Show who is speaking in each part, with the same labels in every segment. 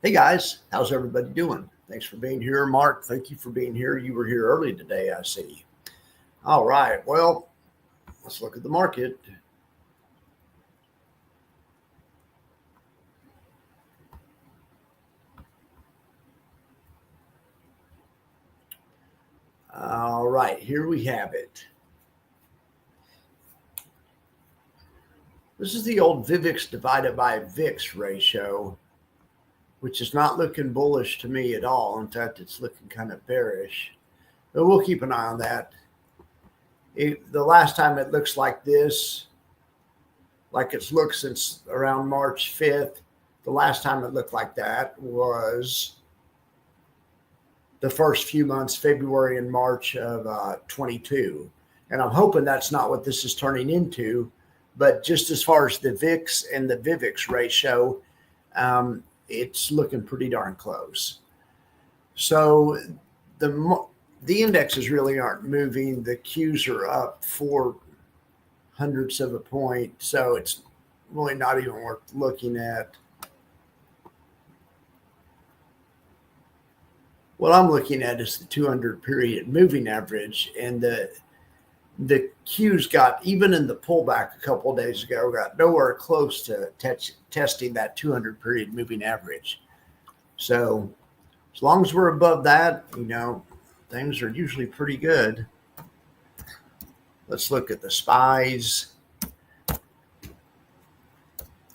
Speaker 1: Hey guys, how's everybody doing? Thanks for being here. Mark, thank you for being here. You were here early today, I see. All right, well, let's look at the market. All right, here we have it. This is the old VIVIX divided by VIX ratio, which is not looking bullish to me at all. In fact, it's looking kind of bearish, but we'll keep an eye on that. The last time it looks like this, like it's looked since around March 5th, the last time it looked like that was the first few months, February and March of 22. And I'm hoping that's not what this is turning into. But just as far as the VIX and the VIVIX ratio, it's looking pretty darn close. So the indexes really aren't moving. The Qs are up 0.04 of a point. So it's really not even worth looking at. What I'm looking at is the 200 period moving average, and the Qs got, even in the pullback a couple of days ago, got nowhere close to testing that 200 period moving average. So as long as we're above that, things are usually pretty good. Let's look at the SPYs.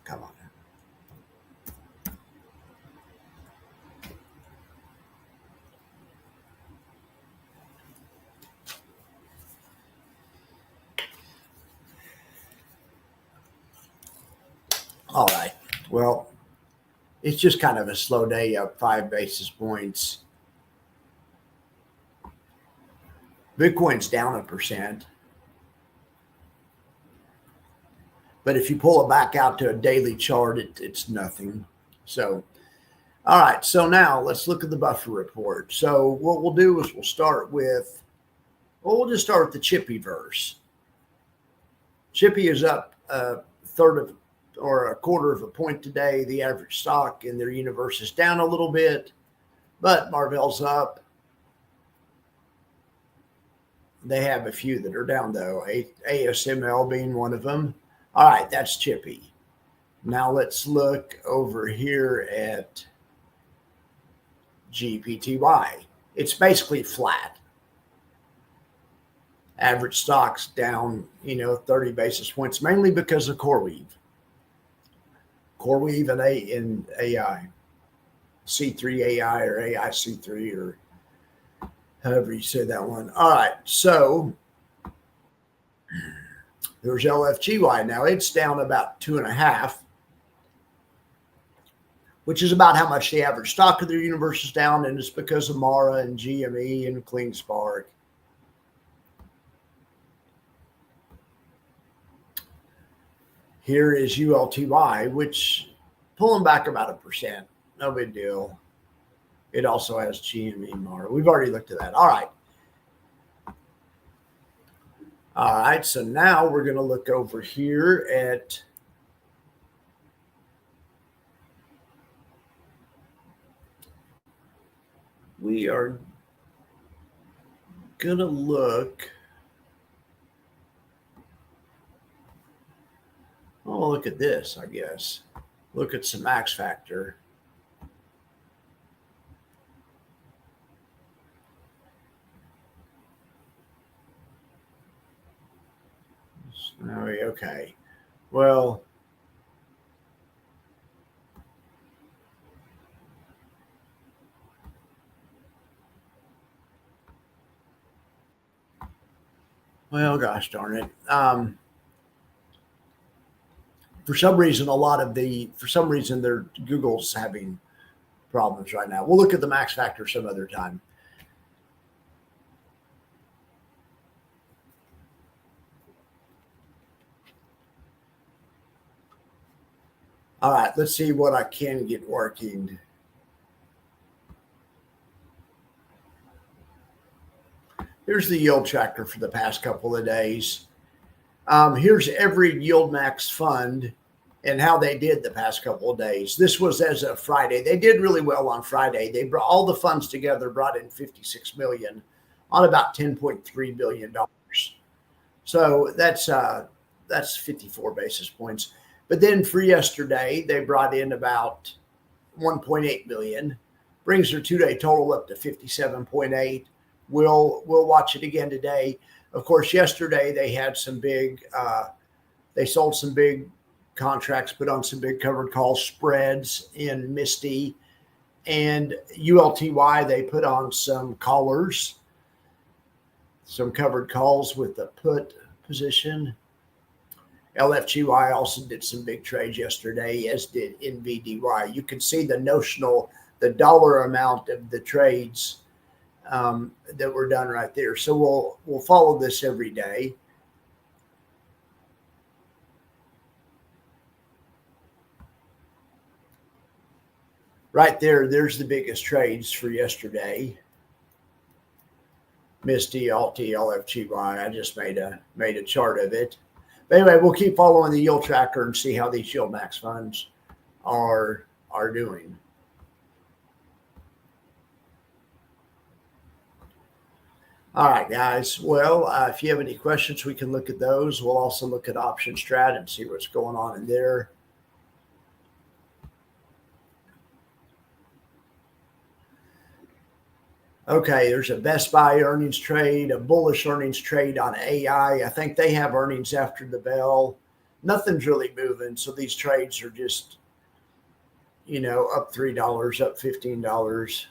Speaker 1: Come on. All right. Well, it's just kind of a slow day, up 5 basis points. Bitcoin's down 1%. But if you pull it back out to a daily chart, it's nothing. So, all right. So now let's look at the buffer report. So what we'll do is we'll just start with the Chippy verse. Chippy is up a quarter of a point today. The average stock in their universe is down a little bit, but Marvell's up. They have a few that are down, though, ASML being one of them. All right, that's Chippy. Now let's look over here at GPTY. It's basically flat. Average stock's down, 30 basis points, mainly because of CoreWeave. CoreWeave and AI, C3 AI or AI C3 or however you say that one. All right, so there's LFGY. Now it's down about 2.5, which is about how much the average stock of their universe is down, and it's because of Mara and GME and CleanSpark. Here is ULTY, which pulling back about 1%. No big deal. It also has GME and Mara. We've already looked at that. All right. All right. So now we're going to look over here at we are going to look. Oh, look at this, I guess. Look at some max factor. Okay. Well, gosh darn it. For some reason, their Google's having problems right now. We'll look at the max factor some other time. All right, let's see what I can get working. Here's the yield tracker for the past couple of days. Here's every yield max fund and how they did the past couple of days. This was as of Friday. They did really well on Friday. They brought all the funds together, brought in 56 million on about $10.3 billion. So that's 54 basis points. But then for yesterday, they brought in about 1.8 billion, brings their 2-day total up to 57.8. We'll watch it again today. Of course, yesterday they had some big, they sold some big contracts, put on some big covered call spreads in Misty and ULTY. They put on some callers, some covered calls with the put position. LFGY also did some big trades yesterday, as did NVDY. You can see the notional, the dollar amount of the trades that were done right there. So we'll follow this every day. Right there, there's the biggest trades for yesterday. Misty, Alti, LFGY. I just made a chart of it. But anyway, we'll keep following the yield tracker and see how these yield max funds are doing. All right, guys. Well, if you have any questions, we can look at those. We'll also look at option strat and see what's going on in there. Okay, there's a Best Buy earnings trade, a bullish earnings trade on AI. I think they have earnings after the bell. Nothing's really moving, so these trades are just, up $3, up $15.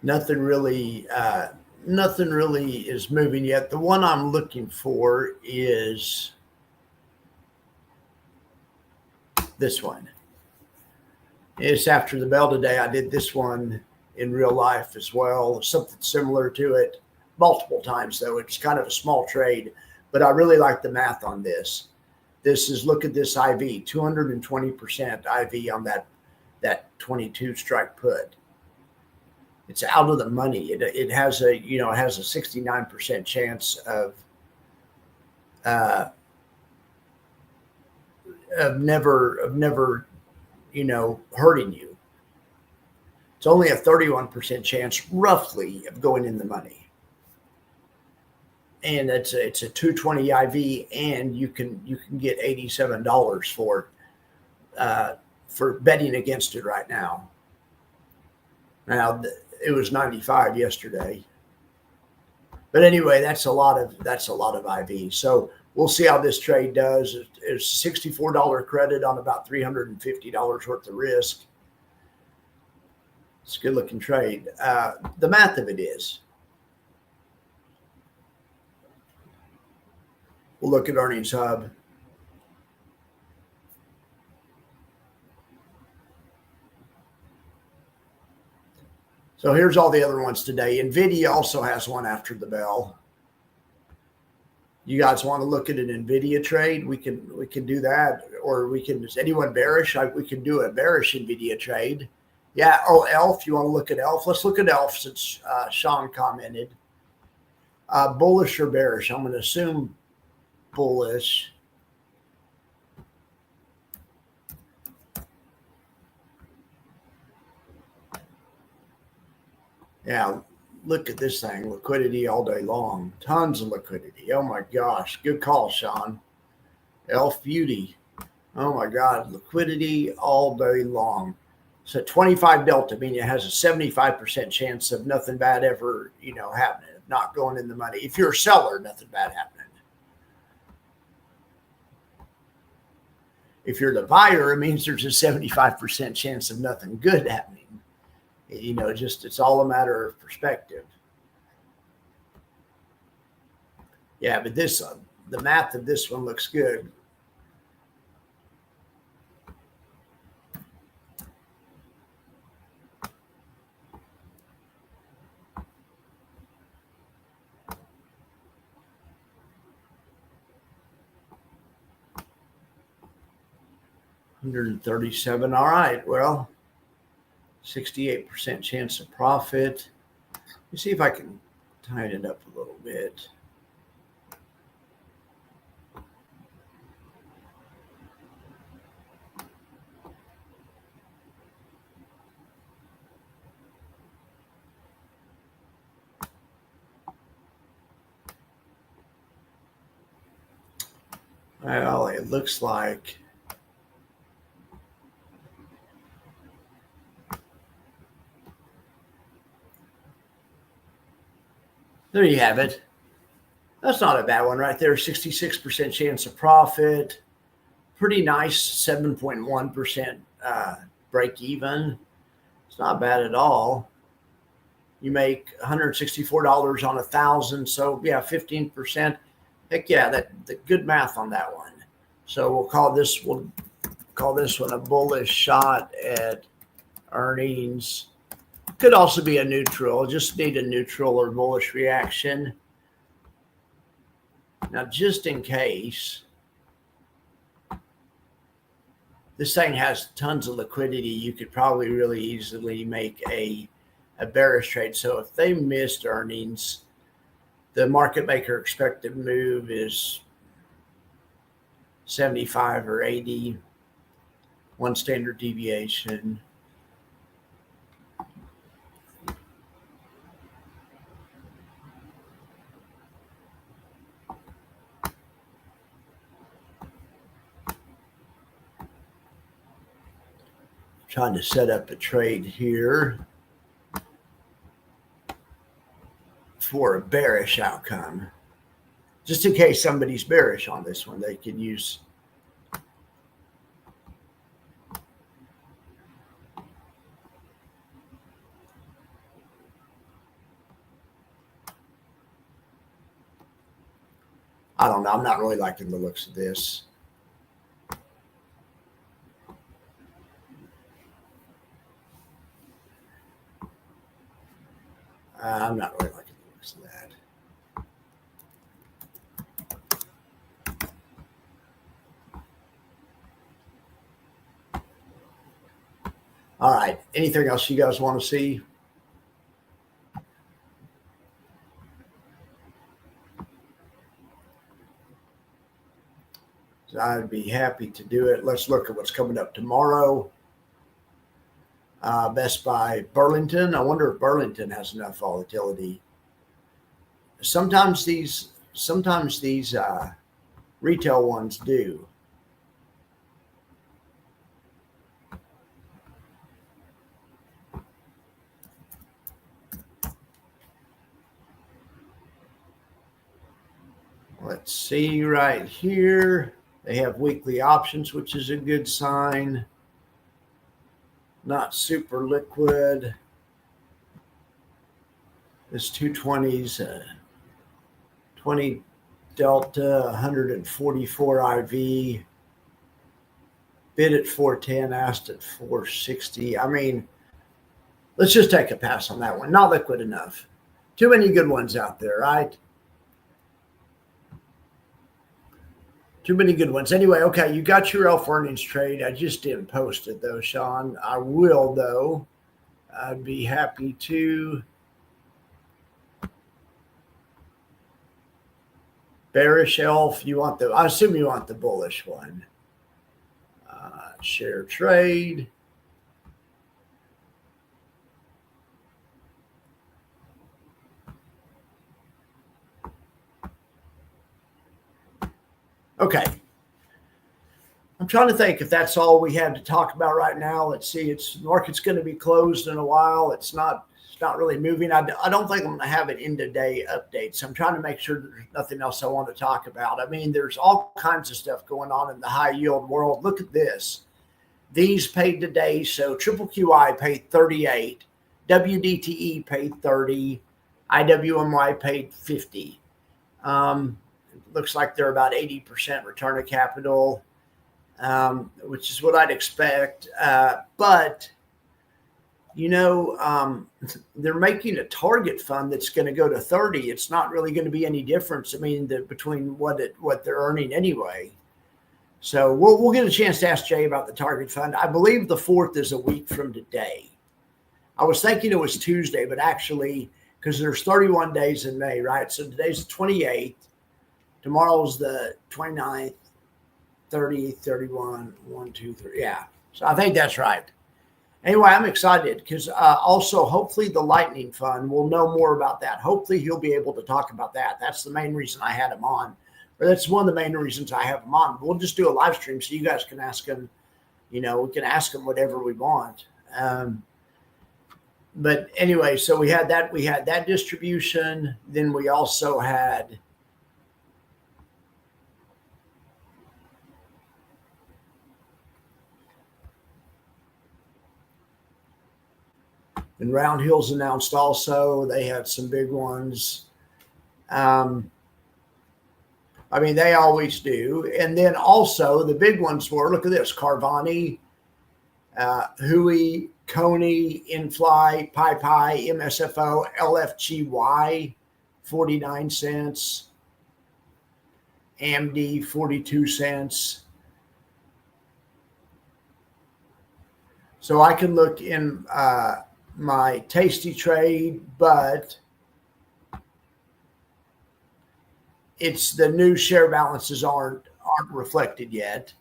Speaker 1: Nothing really is moving yet. The one I'm looking for is this one. It's after the bell today. I did this one in real life as well, something similar to it multiple times, though. It's kind of a small trade, but I really like the math on this. This is, look at this IV, 220% IV on that 22 strike put. It's out of the money. It has a 69% chance of never hurting you. It's only a 31% chance, roughly, of going in the money. And it's a 220 IV, and you can get $87 for betting against it right now. Now it was 95 yesterday, but anyway, that's a lot of IV. So we'll see how this trade does. It's $64 credit on about $350 worth of risk. It's a good looking trade. The math of it is, we'll look at Earnings Hub. So here's all the other ones today. NVIDIA also has one after the bell. You guys want to look at an NVIDIA trade? We can do that, or we can. Is anyone bearish? We can do a bearish NVIDIA trade. Yeah. Oh, ELF. You want to look at ELF? Let's look at ELF since Sean commented. Bullish or bearish? I'm going to assume bullish. Yeah, look at this thing. Liquidity all day long. Tons of liquidity. Oh, my gosh. Good call, Sean. Elf Beauty. Oh, my God. Liquidity all day long. So 25 delta, meaning it has a 75% chance of nothing bad ever, happening, of not going in the money. If you're a seller, nothing bad happening. If you're the buyer, it means there's a 75% chance of nothing good happening. It's all a matter of perspective. Yeah, but the math of this one looks good. $137. All right. Well, 68% chance of profit. Let me see if I can Tighten it up a little bit. Well, it looks like there you have it. That's not a bad one right there. 66% chance of profit. Pretty nice 7.1% break even. It's not bad at all. You make $164 on 1,000. So yeah, 15%. Heck yeah, that good math on that one. So we'll call this one a bullish shot at earnings. Could also be a neutral. Just need a neutral or bullish reaction. Now, just in case, this thing has tons of liquidity, you could probably really easily make a bearish trade. So if they missed earnings, the market maker expected move is 75 or 80, one standard deviation. Trying to set up a trade here for a bearish outcome. Just in case somebody's bearish on this one, they can use. I don't know. I'm not really liking the looks of this. I'm not really liking the looks of that. All right. Anything else you guys want to see? So I'd be happy to do it. Let's look at what's coming up tomorrow. Best Buy Burlington. I wonder if Burlington has enough volatility. Sometimes these retail ones do. Let's see right here. They have weekly options, which is a good sign. Not super liquid. This 220's 20 delta, 144 IV. Bid at 410, asked at 460. I mean, let's just take a pass on that one. Not liquid enough. Too many good ones out there, right? Too many good ones. Anyway, okay, you got your elf earnings trade. I just didn't post it, though, Sean. I will, though. I'd be happy to. Bearish elf, you want I assume you want the bullish one. Share trade. Okay. I'm trying to think if that's all we have to talk about right now. Let's see. The market's going to be closed in a while. It's not really moving. I don't think I'm going to have an end-of-day update. So I'm trying to make sure that there's nothing else I want to talk about. I mean, there's all kinds of stuff going on in the high-yield world. Look at this. These paid today. So Triple QI paid 38. WDTE paid 30. IWMY paid 50. Looks like they're about 80% return of capital, which is what I'd expect. But, they're making a target fund that's going to go to 30. It's not really going to be any difference, between what they're earning anyway. So we'll get a chance to ask Jay about the target fund. I believe the 4th is a week from today. I was thinking it was Tuesday, but actually because there's 31 days in May, right? So today's the 28th. Tomorrow's the 29th, 30, 31, 1, 2, 3. Yeah. So I think that's right. Anyway, I'm excited because also hopefully the Lightning Fund, we'll know more about that. Hopefully he'll be able to talk about that. That's the main reason I had him on. Or that's one of the main reasons I have him on. We'll just do a live stream so you guys can ask him, we can ask him whatever we want. But anyway, so we had that distribution. Then we also had and Round Hills announced also. They had some big ones. They always do. And then also the big ones were, look at this, Carvani, Hui, Coney, Infly, Pi, MSFO, LFGY, 49 cents, AMD, 42 cents. So I can look in my Tasty Trade, but it's the new share balances aren't reflected yet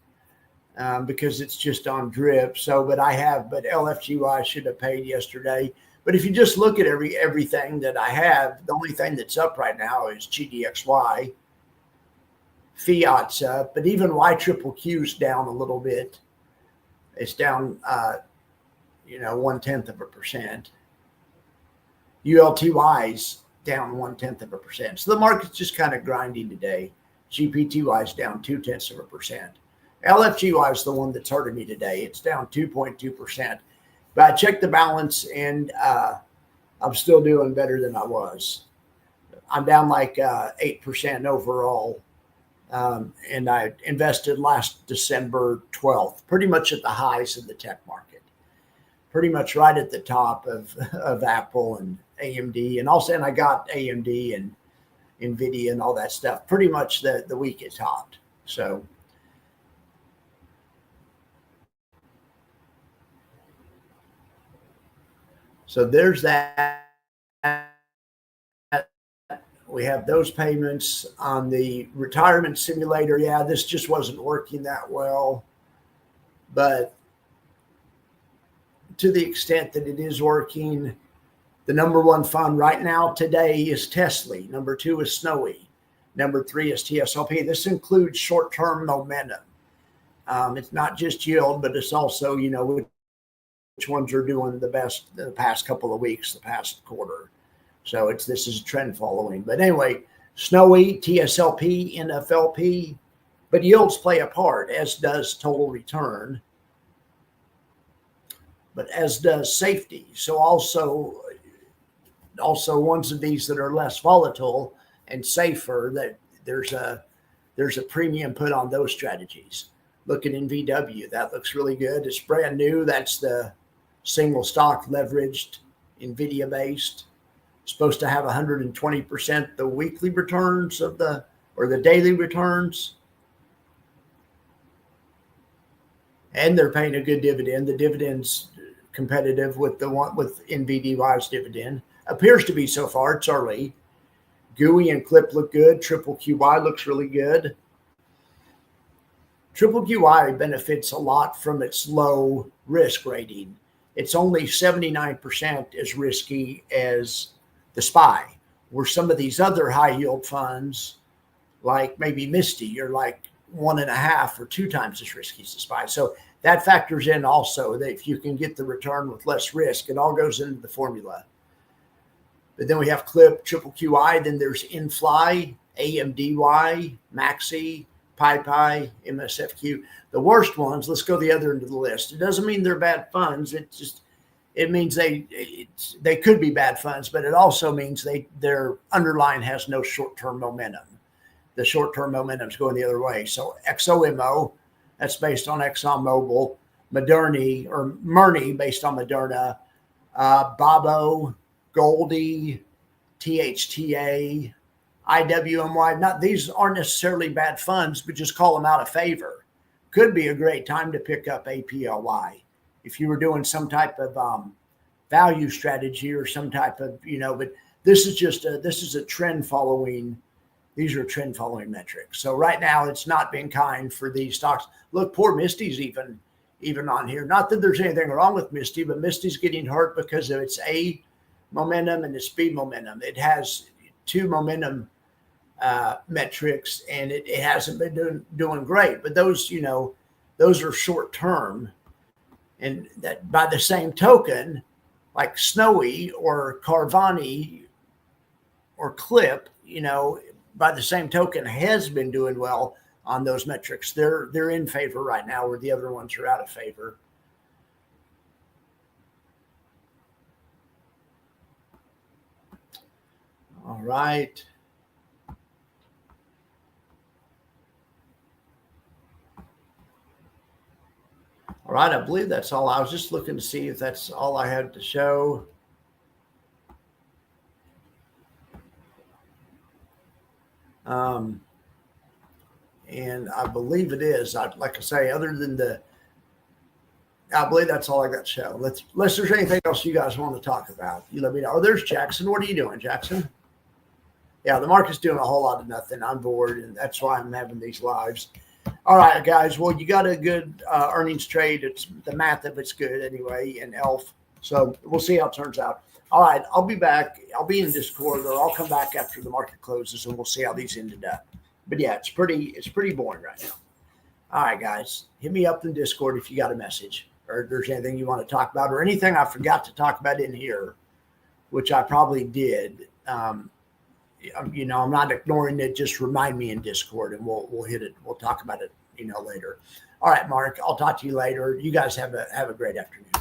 Speaker 1: because it's just on drip. So, but LFGY should have paid yesterday. But if you just look at everything that I have, the only thing that's up right now is GDXY. Fiat's up, but even YQQ's down a little bit. It's down 0.1%. ULTY's down 0.1%. So the market's just kind of grinding today. GPTY is down 0.2%. LFGY is the one that's hurting me today. It's down 2.2%. But I checked the balance and I'm still doing better than I was. I'm down like 8% overall. And I invested last December 12th, pretty much at the highs of the tech market, pretty much right at the top of Apple and AMD. And also, and I got AMD and NVIDIA and all that stuff, pretty much the week it topped. So there's that. We have those payments on the retirement simulator. Yeah, this just wasn't working that well, but to the extent that it is working, the number one fund right now today is Tesla. Number 2 is Snowy. Number 3 is TSLP. This includes short-term momentum. It's not just yield, but it's also, which ones are doing the best the past couple of weeks, the past quarter. So this is a trend following. But anyway, Snowy, TSLP, NFLP, but yields play a part, as does total return, but as does safety. So also ones of these that are less volatile and safer, that there's a premium put on those strategies. Look at NVW. That looks really good. It's brand new. That's the single stock leveraged NVIDIA based. Supposed to have 120% the weekly returns or the daily returns. And they're paying a good dividend. The dividend's competitive with the one with NVDY's dividend. Appears to be so far. It's early. GUI and Clip look good. Triple QY looks really good. Triple QY benefits a lot from its low risk rating. It's only 79% as risky as the SPY, where some of these other high yield funds, like maybe Misty, are like 1.5 or 2 times as risky as the SPY. So that factors in also that if you can get the return with less risk, it all goes into the formula. But then we have Clip, Triple QI, then there's Infly, AMDY, Maxi, Pi, MSFQ. The worst ones, let's go the other end of the list. It doesn't mean they're bad funds. It means they could be bad funds, but it also means their underlying has no short-term momentum. The short-term momentum is going the other way. So XOMO, that's based on ExxonMobil, Murni based on Moderna, Babo, Goldie, THTA, IWMY. These aren't necessarily bad funds, but just call them out of favor. Could be a great time to pick up APLY if you were doing some type of value strategy or some type of, but this is a trend following. These are trend following metrics. So right now it's not been kind for these stocks. Look, poor Misty's even on here. Not that there's anything wrong with Misty, but Misty's getting hurt because of its A momentum and its B momentum. It has two momentum metrics, and it hasn't been doing great. But those, those are short term, and that by the same token, like Snowy or Carvani or Clip, by the same token, has been doing well on those metrics. They're in favor right now, where the other ones are out of favor. All right. All right, I believe that's all. I was just looking to see if that's all I had to show. And I believe it is. Like I say, other than I believe that's all I got to show. Unless there's anything else you guys want to talk about, you let me know. Oh, there's Jackson. What are you doing, Jackson? Yeah, the market's doing a whole lot of nothing. I'm bored, and that's why I'm having these lives. All right, guys. Well, you got a good earnings trade. It's the math of it's good anyway, and ELF. So we'll see how it turns out. All right, I'll be back. I'll be in Discord, or I'll come back after the market closes, and we'll see how these ended up. But yeah, it's pretty boring right now. All right, guys, hit me up in Discord if you got a message, or if there's anything you want to talk about, or anything I forgot to talk about in here, which I probably did. I'm not ignoring it. Just remind me in Discord, and we'll hit it. We'll talk about it, later. All right, Mark. I'll talk to you later. You guys have a great afternoon.